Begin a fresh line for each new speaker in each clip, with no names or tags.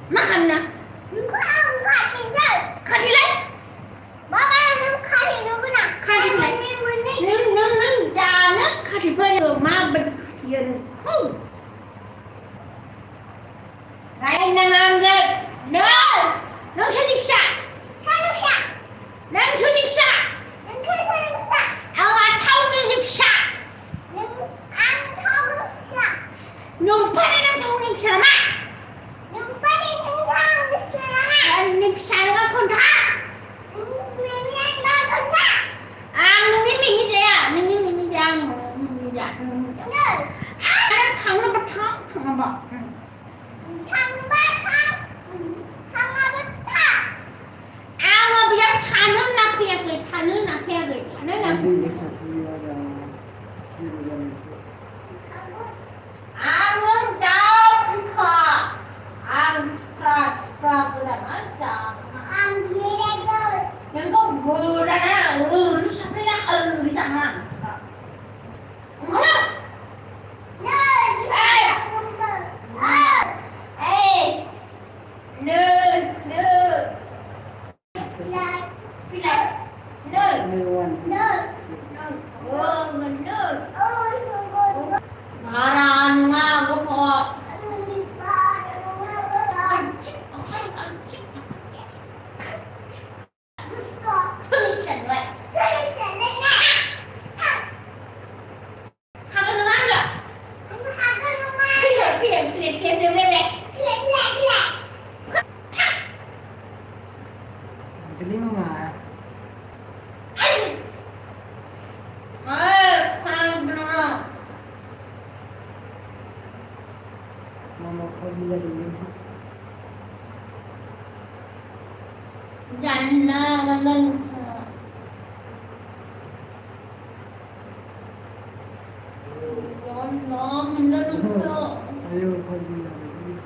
Makan na. Khadi lại. Khadi lại. Nâng đà nó khadi bây giờ mà bật khadi rồi. Không. Đấy anh đang ăn rồi. No. Nâng chân đi xa. Nâng chân đi xa. Awak tahu ni bisa. Numpak ni nak tahu ni bisa mak. Ni bisa dengan kontrak. Ni mình như thế à? Ni mình như thế à? Như thế à? Thằng nó bắt thằng nó bỏ. Mà bây giờ thằng nó nạp phê rồi, thằng nó nạp phê rồi, thằng nó nạp phê rồi. Ang daw ka. Ang prat ka lang sa. Ang ginagawa. Yang ko gula na. Sabi na di taman. Ano? No. Hey. No. Pilay. No. No. Marah nga ako po.
Galing mo nga.
Parang ano.
Mama ko nila rin.
Yan na, naman. Yan na, manlalong ko.
Ayaw ko nila rin.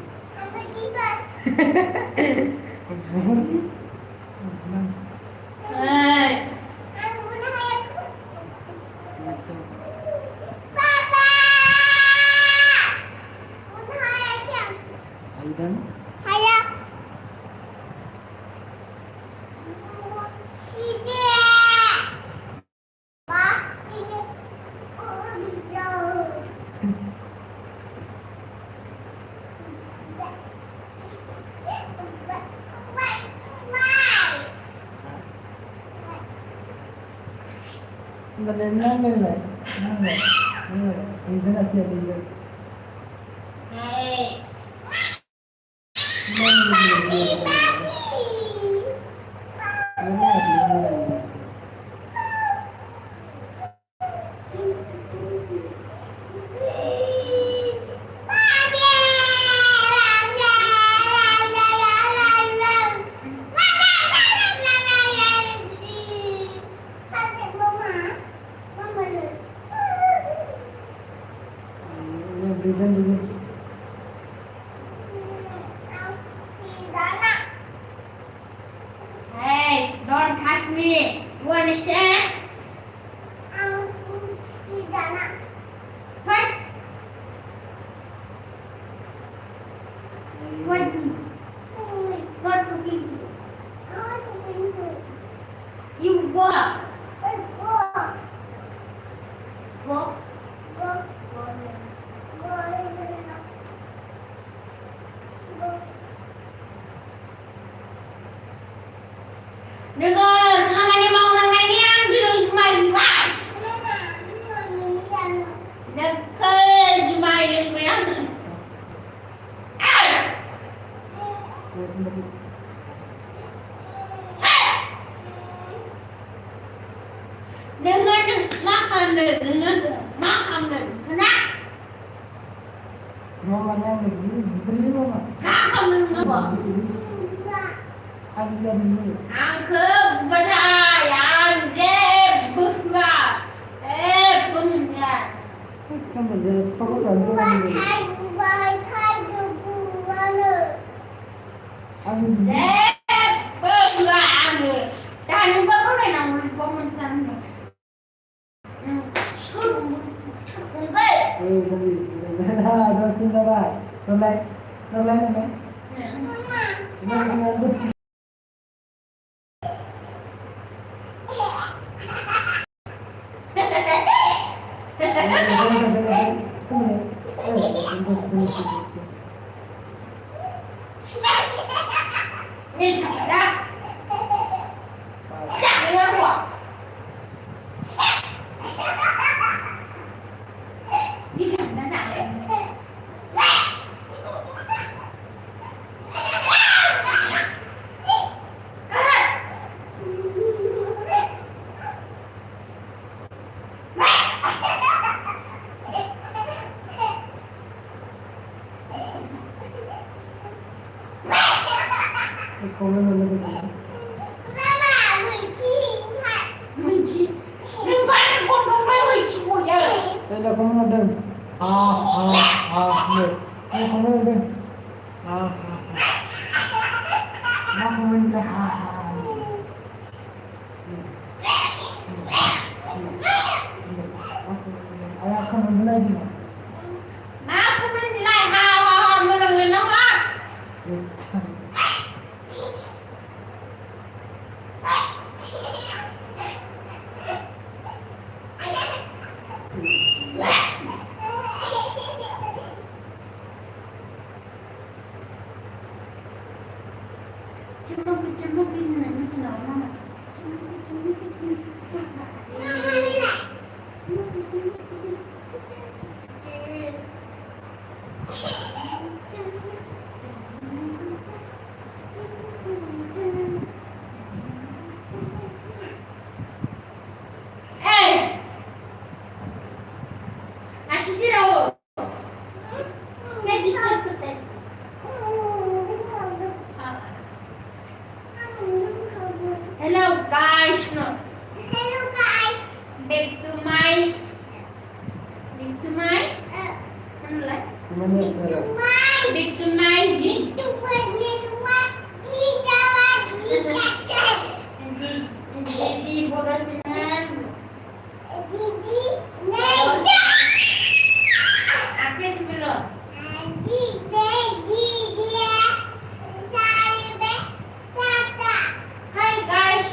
Hey.
Aidan? Nanggal. Aidan na siya dito.
Hey. Hey, don't touch me. You understand? What? What cooking? You walk. Go. Dengar, kamu ni mau orang lain yang dulu my life. Dekat my life yang. Dengar makan kena.
Mama yang dibeli mama.
Kamu apa?
Ada ni.
Angke berayan bunga. Bunga.
Kan ada pokok rancangan ni.
Bunga ane. Dan bapak ni nak pemencan ni. Enggak.
Ada sendiri. Tolak ni.
Nhìn thẳng ra, chả nghe của. Đi thẳng ra thẳng. Mình chỉ đừng phải là con nó mới mình chỉ ngồi giờ.
Đây là con nó đừng. Được. Đây con nó đừng. Nó không mình ta Ayah không lagi.
Má của mình lại hào một lần lên nó má. Cuma begini nanya sama mama. Hello guys, no. Hello guys. Back to my. Ano like? Back to my G. Jadi Bodo sinar. Akses belum. Hai guys.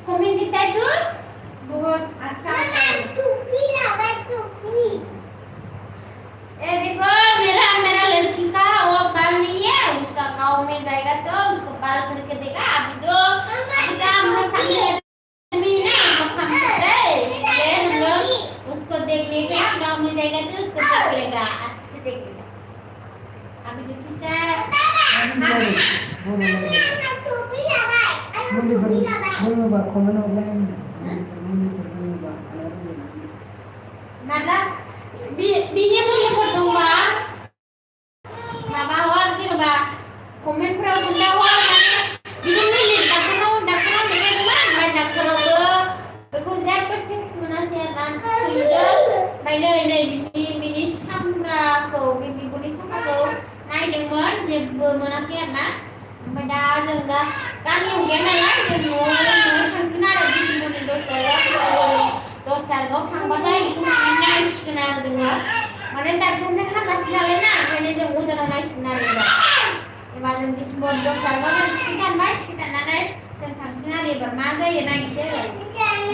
Komen kita itu बहुत अच्छा देखो मेरा लड़की का वो बाल नहीं है, उसका गाँव में जाएगा तो उसको बाल करके देगा। अभी तो हम लोग इसलिए हम लोग उसको देखने के लिए गाँव में जाएगा तो उसको देख लेगा, अच्छे से देख लेगा। अभी तो किसा Nada, binya mo yung potong ba? Nabawal kino ba? Komen pro bundawal na. Binya mo yung dakro dengan teman, may dakro ko. Because that protects mo na siya lang suyo. By the way, bini samra ko, bini samra ko. Nay dengar jeb mo na kaya na. Bada jengga kami yung gana lang jeng mo kan sunar di mo ni dostar go phang badai nice sunar dengar mane tar kunne kha nasinale na mane de mo jana nice sunar ba ebar di small dostar go na chikan na nai sen phang sunar ebar ma ga ye nice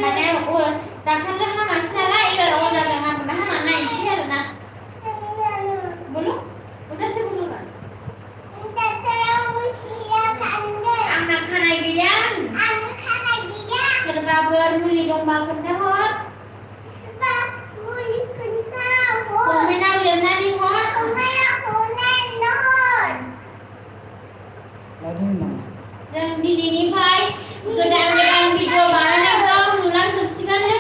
mane o tar kunne kha nasinala ebar o da dengan na nice na bolo udah se bolo na anak kanai gian serba bermuli domba kendahot komenau lemnani hot jeng di dini pai gedang video barane dong nulang tepsikan ya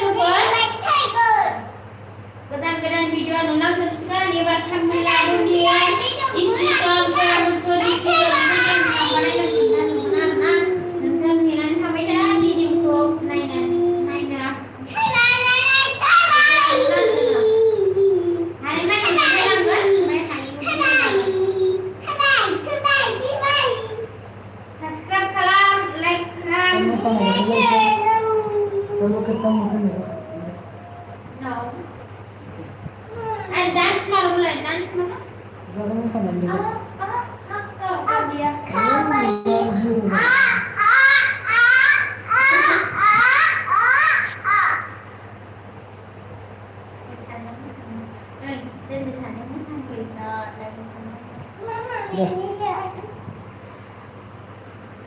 bukan gedang video nulang tepsikan ya batam mila dunia istri son kamu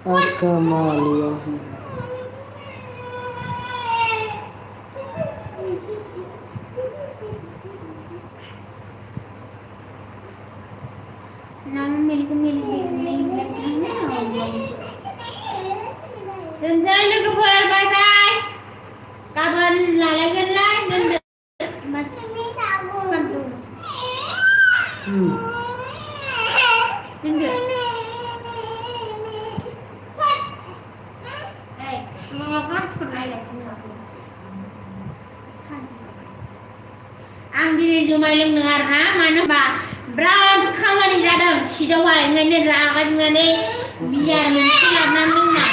Akamalia.
Nama milik dan jangan lupa bye bye. Kapan lagi dan bantu. Tunggu. Mau apa? Ang diri jumaling dengar mana ba brown kamani jadang sidawai ngene rakan ngene biar mensilat namina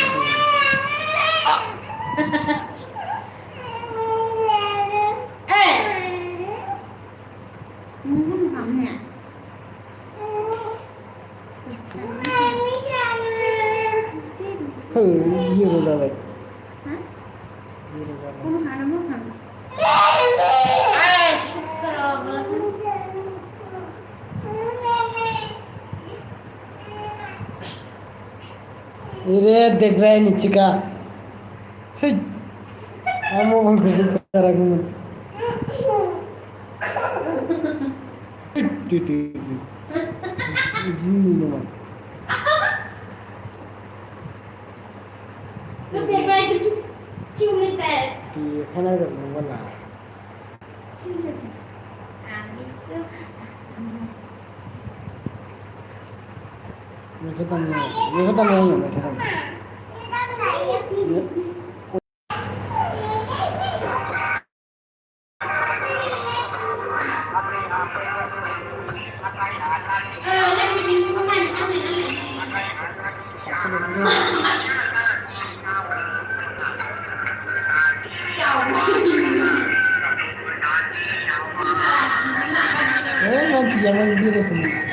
mungkin kamu
Zero level.
hah?
Zero level.
Kamu kan? Cukup belakang.
ये देख रहा है नीचे का हम वो करा के मैं जी नो
Tu देख रहा है तो क्यों लेता है?
ये खाना कर लो वाला
क्यों लेता है?
मैं खत्म नहीं मैं खत्म masih zaman dulu semua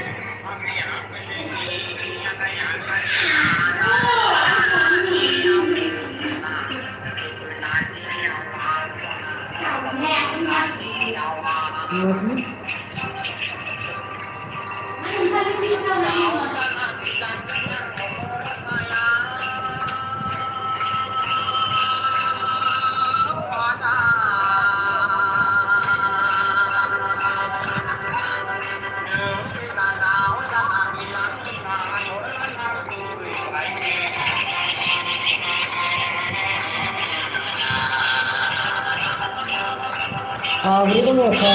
हाँ बिल्कुल वो था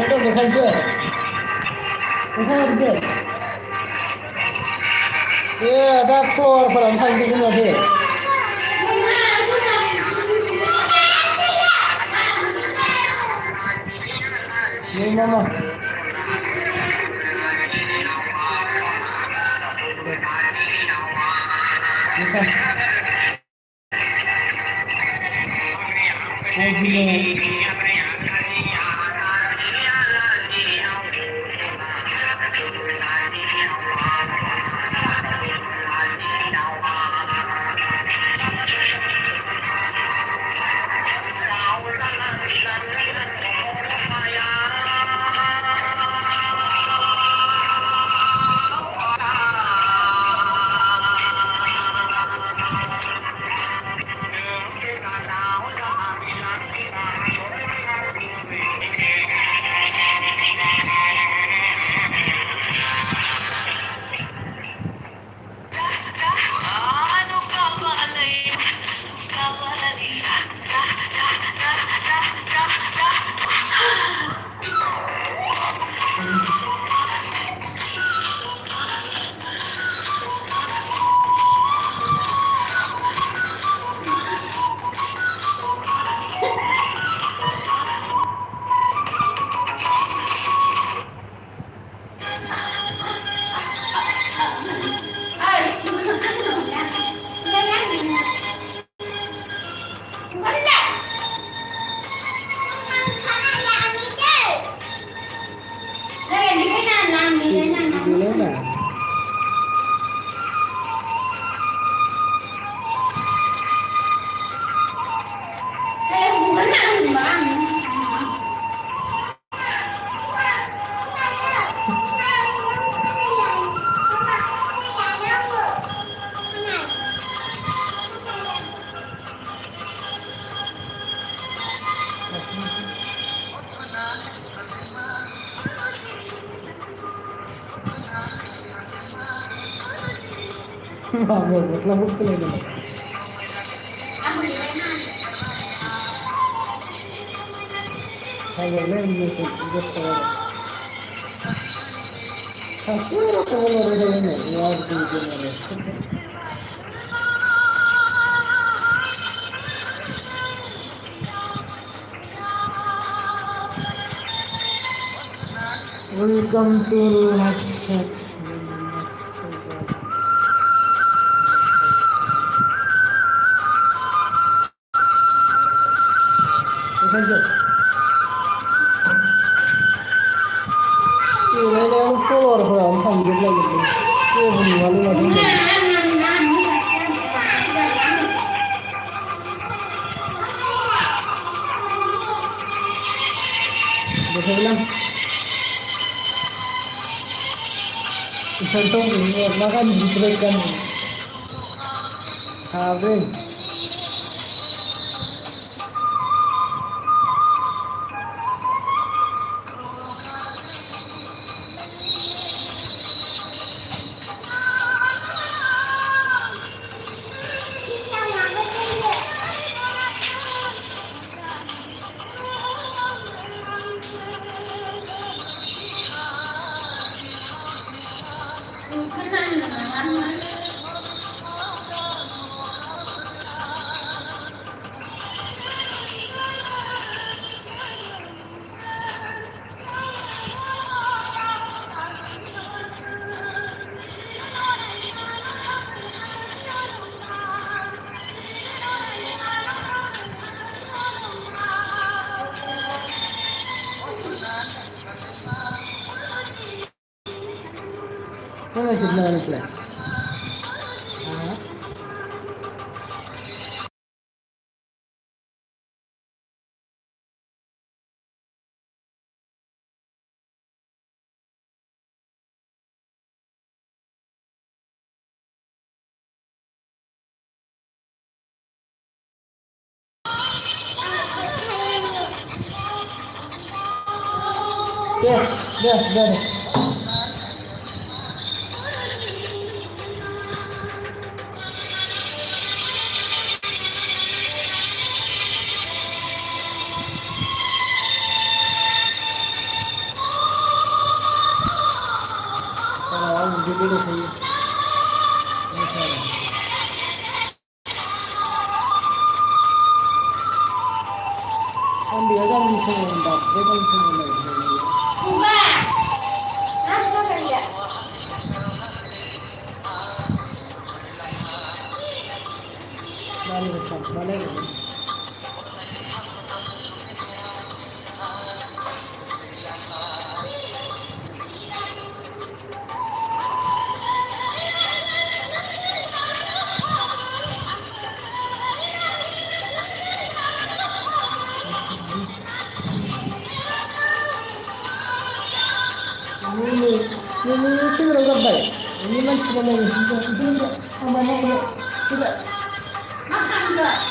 तो देखा ये ada floor pada hal itu ada ini mama bisa Goslah bukti lagi.
Aku di mana?
Kalau lain musuh goslah. Kasih aku kalau ada yang ya itu gimana? Welcome to Lakshak. Ini yang follower orang panggil lagi. Ini bunuh lagi. Betul lah. Isantong makan diteruskan. Sabar. Mana sebenarnya ni pula? Dah. Kalau begitu dah saya. Kan dia kan bisa mendak, dia kan bisa mendak.
Bukan. Apa kerja?
Balik besar, balik. Ini itu berapa baik? Ini macam mana ni? Ini sama mana? Tidak.
Makan enggak?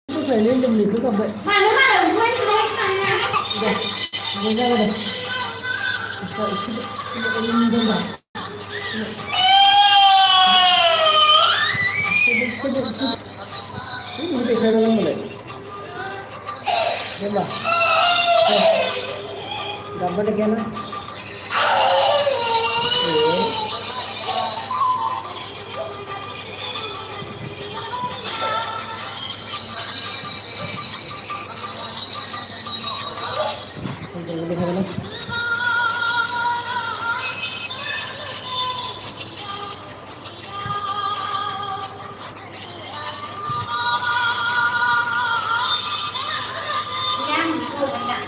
Itu saya lihat beli itu sampai.
Mana bukan naik sana.
Dah. Dah. Ini dah. Ini kita kerana mana? Dah. Dapat lagi mana?
Yang itu benar.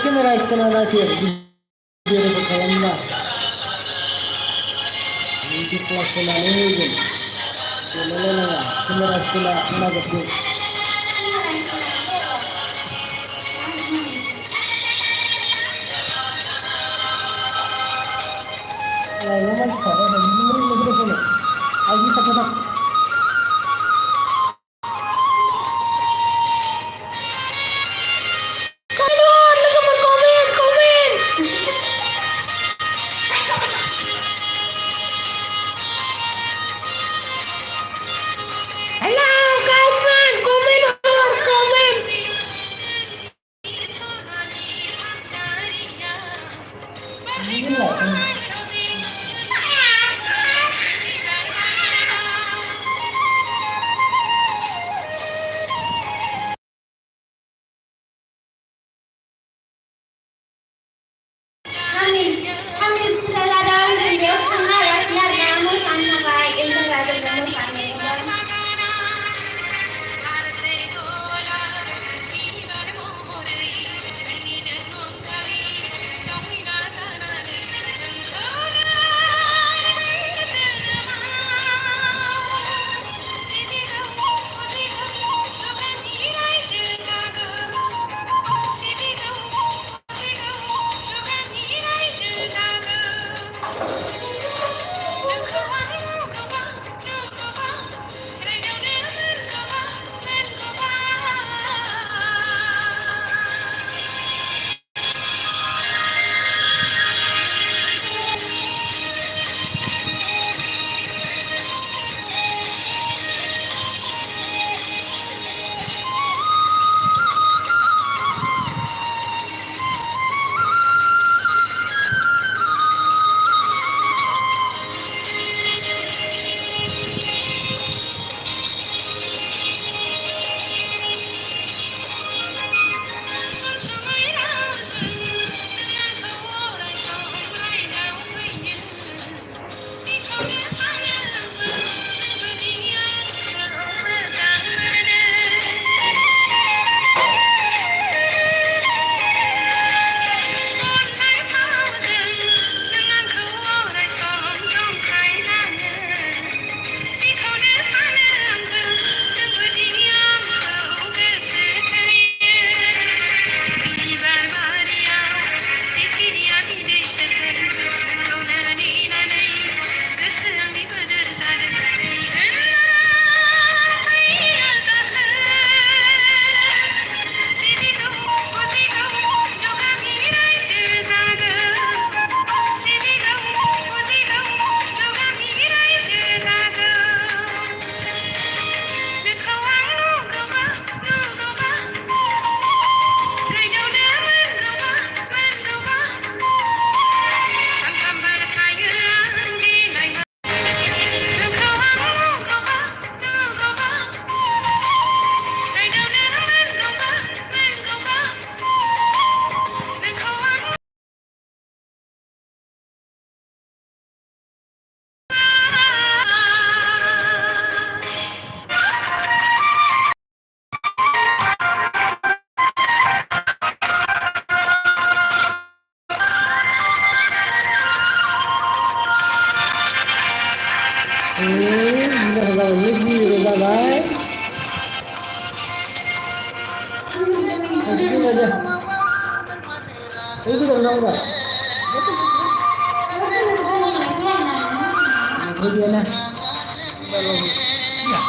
kamera istilah lagi video berkalamnya ini flash lagi kamera istilah lagi lainnya sekarang ada mikrofon lagi tak
Hamil sudah ada video tengah ya siar namun sama kayak itu nggak ada namun sama itu karena apa? Video na. Enggak.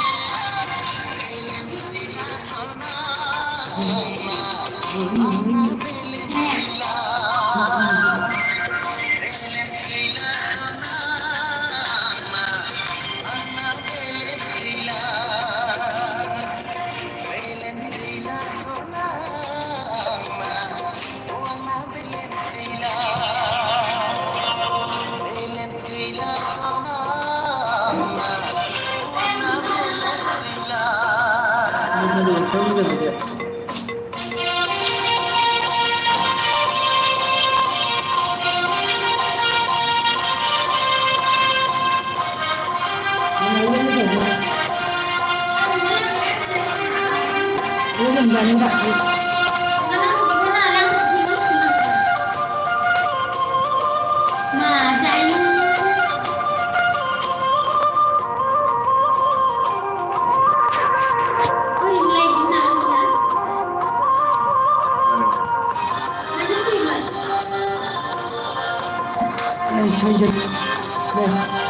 Này xoay giật. Này.